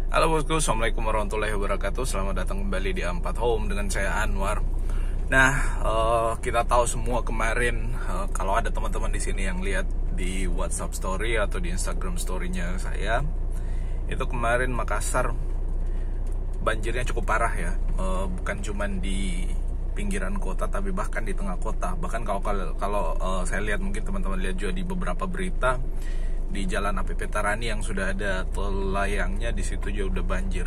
Halo bosku, assalamualaikum warahmatullahi wabarakatuh. Selamat datang kembali di A4 Home dengan saya Anwar. Nah, kita tahu semua kemarin kalau ada teman-teman di sini yang lihat di WhatsApp Story atau di Instagram Story-nya saya, itu kemarin Makassar banjirnya cukup parah ya. Bukan cuma di pinggiran kota, tapi bahkan di tengah kota. Bahkan kalau saya lihat, mungkin teman-teman lihat juga di beberapa berita, di Jalan APP Tarani yang sudah ada tol layangnya, di situ juga udah banjir.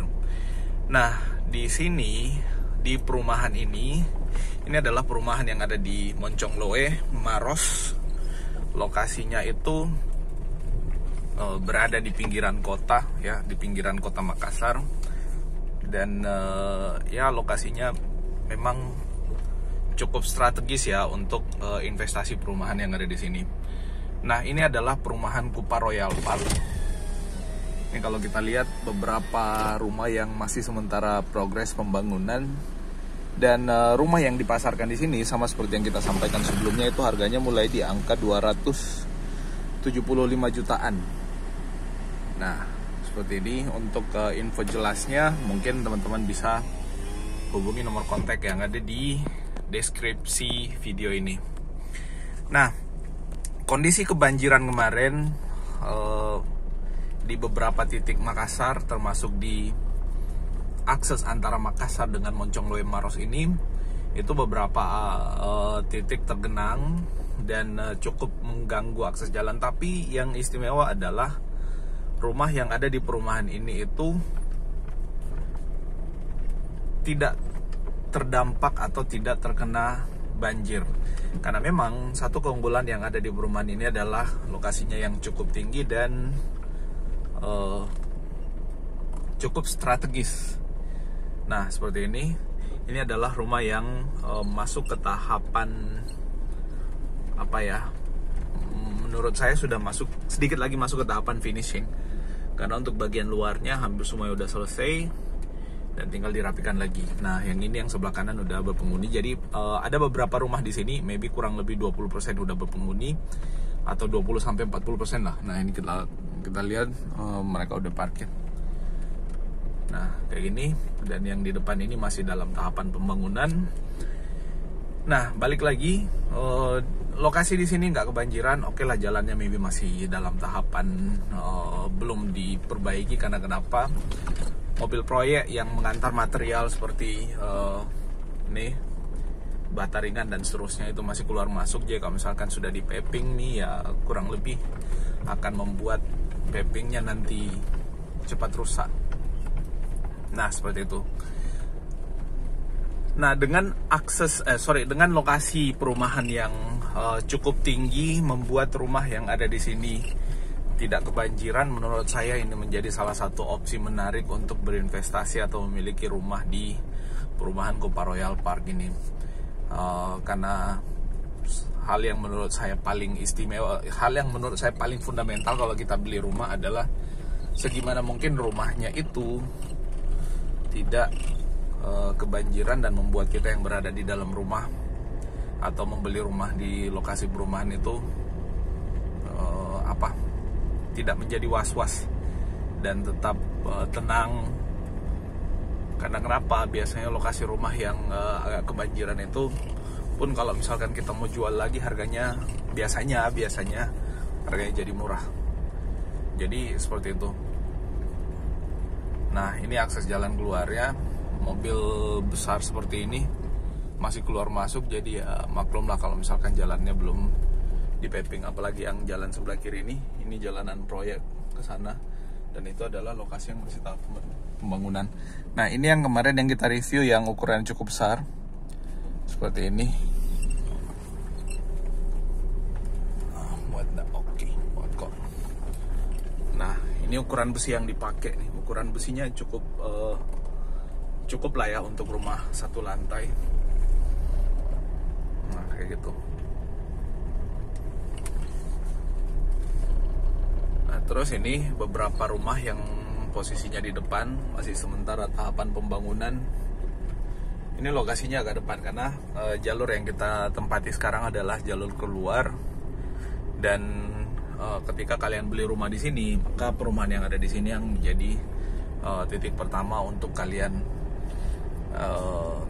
Nah, di sini di perumahan ini adalah perumahan yang ada di Moncongloe, Maros. Lokasinya itu berada di pinggiran kota ya, di pinggiran kota Makassar. Dan ya lokasinya memang cukup strategis ya untuk investasi perumahan yang ada di sini. Nah, ini adalah perumahan Kupa Royal Park. Ini kalau kita lihat beberapa rumah yang masih sementara progres pembangunan. Dan rumah yang dipasarkan di sini sama seperti yang kita sampaikan sebelumnya, itu harganya mulai di angka 275 jutaan. Nah, seperti ini. Untuk info jelasnya mungkin teman-teman bisa hubungi nomor kontak yang ada di deskripsi video ini. Nah, kondisi kebanjiran kemarin di beberapa titik Makassar, termasuk di akses antara Makassar dengan Moncongloe Maros ini, itu beberapa titik tergenang dan cukup mengganggu akses jalan. Tapi yang istimewa adalah rumah yang ada di perumahan ini itu tidak terdampak atau tidak terkena banjir. Karena memang satu keunggulan yang ada di perumahan ini adalah lokasinya yang cukup tinggi dan cukup strategis. Nah, seperti ini. Ini adalah rumah yang masuk ke tahapan apa ya? Menurut saya sudah sedikit lagi masuk ke tahapan finishing. Karena untuk bagian luarnya hampir semuanya udah selesai dan tinggal dirapikan lagi. Nah, yang ini yang sebelah kanan udah berpenghuni. Jadi ada beberapa rumah di sini maybe kurang lebih 20% udah berpenghuni atau 20 sampai 40% lah. Nah, ini kita lihat mereka udah parkir. Nah, kayak gini. Dan yang di depan ini masih dalam tahapan pembangunan. Nah, balik lagi, lokasi di sini nggak kebanjiran. Oke lah, jalannya maybe masih dalam tahapan belum diperbaiki. Karena kenapa? Mobil proyek yang mengantar material seperti ini, bata ringan dan seterusnya itu masih keluar masuk. Jadi kalau misalkan sudah di paving nih ya, kurang lebih akan membuat pavingnya nanti cepat rusak. Nah, seperti itu. Nah, dengan dengan lokasi perumahan yang cukup tinggi, membuat rumah yang ada di sini tidak kebanjiran. Menurut saya ini menjadi salah satu opsi menarik untuk berinvestasi atau memiliki rumah di perumahan Kupa Royal Park ini. Karena hal yang menurut saya paling istimewa, hal yang menurut saya paling fundamental kalau kita beli rumah adalah segimana mungkin rumahnya itu tidak kebanjiran dan membuat kita yang berada di dalam rumah atau membeli rumah di lokasi perumahan itu tidak menjadi was-was dan tetap tenang. Karena kenapa? Biasanya lokasi rumah yang agak kebanjiran itu pun kalau misalkan kita mau jual lagi, harganya biasanya harganya jadi murah. Jadi seperti itu. Nah, ini akses jalan keluarnya. Mobil besar seperti ini masih keluar masuk, jadi ya maklum lah kalau misalkan jalannya belum di paving. Apalagi yang jalan sebelah kiri ini jalanan proyek ke sana, dan itu adalah lokasi yang masih tahap pembangunan. Nah, ini yang kemarin yang kita review yang ukuran cukup besar seperti ini. Nah, ini ukuran besi yang dipakai nih. Ukuran besinya cukup lah ya untuk rumah satu lantai. Nah, kayak gitu. Nah, terus ini beberapa rumah yang posisinya di depan masih sementara tahapan pembangunan. Ini lokasinya agak depan karena jalur yang kita tempati sekarang adalah jalur keluar. Dan ketika kalian beli rumah di sini, maka perumahan yang ada di sini yang menjadi titik pertama untuk kalian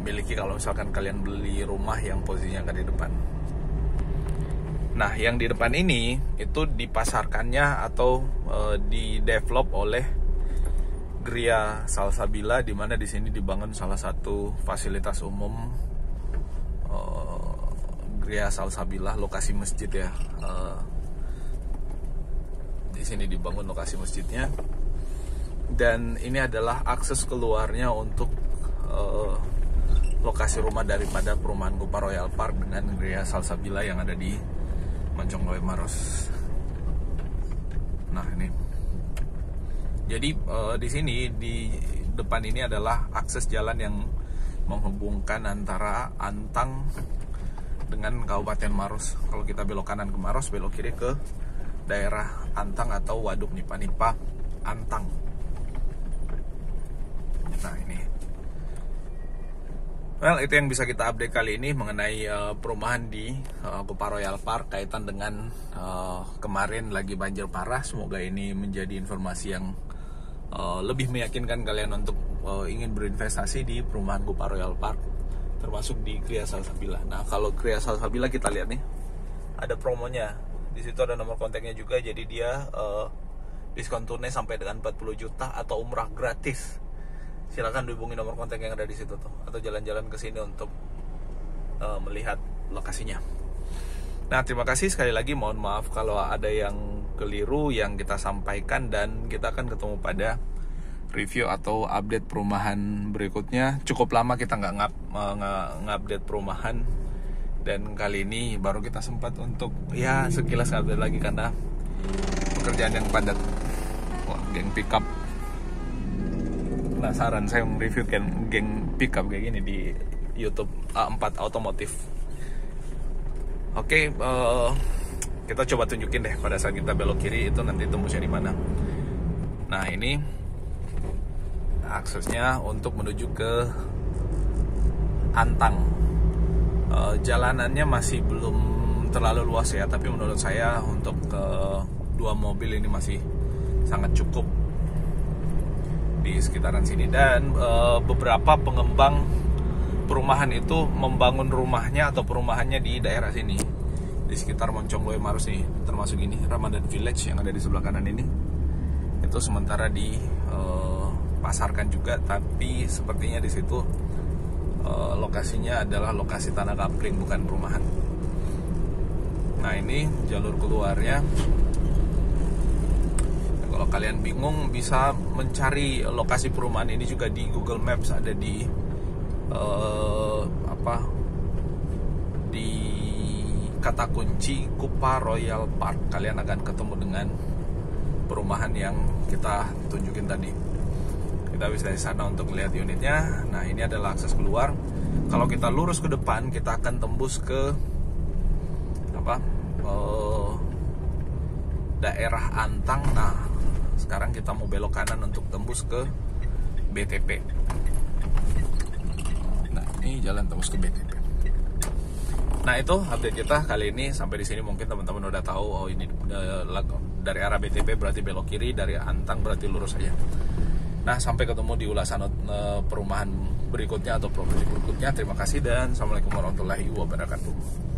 miliki kalau misalkan kalian beli rumah yang posisinya ada di depan. Nah, yang di depan ini itu dipasarkannya atau di-develop oleh Gria Salsabila, di mana di sini dibangun salah satu fasilitas umum Gria Salsabila, lokasi masjid ya. Di sini dibangun lokasi masjidnya, dan ini adalah akses keluarnya untuk lokasi rumah daripada perumahan Kupa Royal Park dengan Gria Salsabila yang ada di Moncong Loe Maros. Nah ini, jadi di sini di depan ini adalah akses jalan yang menghubungkan antara Antang dengan Kabupaten Maros. Kalau kita belok kanan ke Maros, belok kiri ke daerah Antang atau Waduk Nipa-Nipa Antang. Nah ini, well, itu yang bisa kita update kali ini mengenai perumahan di Kupa Royal Park kaitan dengan kemarin lagi banjir parah. Semoga ini menjadi informasi yang lebih meyakinkan kalian untuk ingin berinvestasi di perumahan Kupa Royal Park, termasuk di Gria Salsabila. Nah, kalau Gria Salsabila kita lihat nih, ada promonya. Di situ ada nomor kontaknya juga, jadi dia diskon tunai sampai dengan 40 juta atau umrah gratis. Silakan dihubungi nomor kontak yang ada di situ tuh, atau jalan-jalan ke sini untuk melihat lokasinya. Nah, terima kasih sekali lagi. Mohon maaf kalau ada yang keliru yang kita sampaikan, dan kita akan ketemu pada review atau update perumahan berikutnya. Cukup lama kita nggak update perumahan, dan kali ini baru kita sempat untuk ya sekilas update lagi karena pekerjaan yang padat. Wah, geng pickup. Penasaran saya mereview geng pickup kayak gini di YouTube A4 Otomotif. Oke, kita coba tunjukin deh pada saat kita belok kiri itu nanti tembusnya di mana. Nah, ini aksesnya untuk menuju ke Antang. Jalanannya masih belum terlalu luas ya, tapi menurut saya untuk dua mobil ini masih sangat cukup di sekitaran sini. Dan beberapa pengembang perumahan itu membangun rumahnya atau perumahannya di daerah sini, di sekitar Moncong Loe Maros nih, termasuk ini Ramadan Village yang ada di sebelah kanan ini. Itu sementara dipasarkan juga, tapi sepertinya di situ lokasinya adalah lokasi tanah kapling, bukan perumahan. Nah, ini jalur keluarnya. Kalau kalian bingung, bisa mencari lokasi perumahan ini juga di Google Maps. Ada di di kata kunci Kupa Royal Park. Kalian akan ketemu dengan perumahan yang kita tunjukin tadi. Kita bisa di sana untuk melihat unitnya. Nah, ini adalah akses keluar. Kalau kita lurus ke depan, kita akan tembus ke daerah Antang. Nah, sekarang kita mau belok kanan untuk tembus ke BTP. Nah, ini jalan tembus ke BTP. Nah, itu update kita kali ini. Sampai di sini mungkin teman-teman udah tahu, oh ini dari arah BTP berarti belok kiri, dari Antang berarti lurus aja. Nah, sampai ketemu di ulasan perumahan berikutnya atau properti berikutnya. Terima kasih dan Assalamualaikum warahmatullahi wabarakatuh.